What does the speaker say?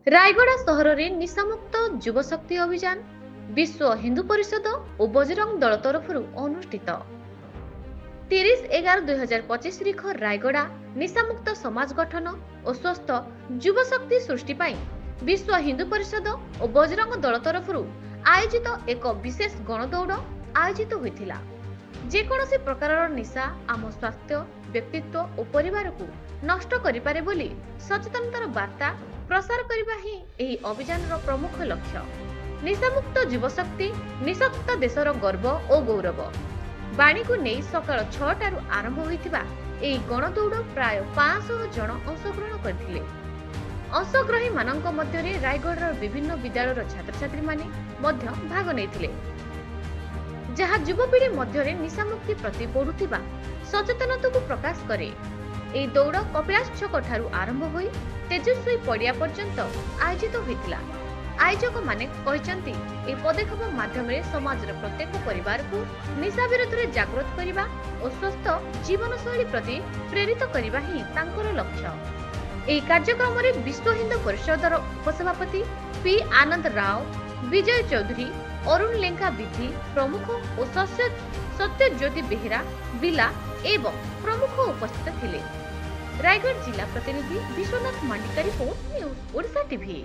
ରାୟଗଡ଼ା ସହରରେ ନିଶାମୁକ୍ତ ଯୁବଶକ୍ତି ଅଭିଯାନ ବିଶ୍ୱ ହିନ୍ଦୁ ପରିଷଦ ଓ ବଜରଙ୍ଗ ଦଳ ତରଫରୁ ଅନୁଷ୍ଠିତ 30/11/2025 ତାରିଖ ରାୟଗଡ଼ା ନିଶାମୁକ୍ତ ସମାଜ ଗଠନ ଓ ସ୍ୱସ୍ଥ ଯୁବଶକ୍ତି ସୃଷ୍ଟି ପାଇଁ ବିଶ୍ୱ ହିନ୍ଦୁ ପରିଷଦ ଓ ବଜରଙ୍ଗ ଦଳ ତରଫରୁ ଆୟୋଜିତ ଏକ ବିଶେଷ ଗଣଦୌଡ଼ ଆୟୋଜିତ ହୋଇଥିଲା। ଯେକୌଣସି ପ୍ରକାରର ନିଶା ଆମ ସ୍ୱାସ୍ଥ୍ୟ, ବ୍ୟକ୍ତିତ୍ୱ ଓ ପରିବାରକୁ ନଷ୍ଟ କରିପାରେ ବୋଲି ସଚେତନତାର ବାର୍ତ୍ତା ପ୍ରସାର କରିବା ହିଁ ଏହି ଅଭିଯାନର ପ୍ରମୁଖ ଲକ୍ଷ୍ୟ। ନିଶାମୁକ୍ତ ଯୁବଶକ୍ତି ନିଶକ୍ତ ଦେଶର ଗର୍ବ ଓ ଗୌରବ ବାଣୀକୁ ନେଇ ସକାଳ 6ଟାରୁ ଆରମ୍ଭ ହୋଇଥିବା ଏହି ଗଣଦୌଡ଼ ପ୍ରାୟ 500 ଜଣ ଅଂଶଗ୍ରହଣ କରିଥିଲେ। ଅଂଶଗ୍ରହୀମାନଙ୍କ ମଧ୍ୟରେ ରାୟଗଡ଼ର ବିଭିନ୍ନ ବିଦ୍ୟାଳୟର ଛାତ୍ରଛାତ୍ରୀମାନେ ମଧ୍ୟ ଭାଗ ନେଇଥିଲେ, ଯାହା ଯୁବପିଢ଼ି ମଧ୍ୟରେ ନିଶାମୁକ୍ତି ପ୍ରତି ବଢ଼ୁଥିବା ସଚେତନତାକୁ ପ୍ରକାଶ କରେ। ଏହି ଦୌଡ଼ କପିଳାସ ଛକ ଠାରୁ ଆରମ୍ଭ ହୋଇ ତେଜସ୍ୱୀ ପଡ଼ିଆ ପର୍ଯ୍ୟନ୍ତ ଆୟୋଜିତ ହୋଇଥିଲା। ଆୟୋଜକମାନେ କହିଛନ୍ତି, ଏହି ପଦକ୍ଷେପ ମାଧ୍ୟମରେ ସମାଜର ପ୍ରତ୍ୟେକ ପରିବାରକୁ ନିଶା ବିରୋଧରେ ଜାଗୃତ କରିବା ଓ ସୁସ୍ଥ ଜୀବନଶୈଳୀ ପ୍ରତି ପ୍ରେରିତ କରିବା ହିଁ ତାଙ୍କର ଲକ୍ଷ୍ୟ। ଏହି କାର୍ଯ୍ୟକ୍ରମରେ ବିଶ୍ୱ ହିନ୍ଦୁ ପରିଷଦର ଉପସଭାପତି ପି ଆନନ୍ଦ ରାଓ, ବିଜୟ ଚୌଧୁରୀ, ଅରୁଣ ଲେଙ୍କା ବିଧି ପ୍ରମୁଖ ଓ ସତ୍ୟଜ୍ୟୋତି ବେହେରା ବିଲା ଏବଂ ପ୍ରମୁଖ ଉପସ୍ଥିତ ଥିଲେ। ରାୟଗଡ଼ ଜିଲ୍ଲା ପ୍ରତିନିଧି Biswanath Mandika report, news Odisha TV.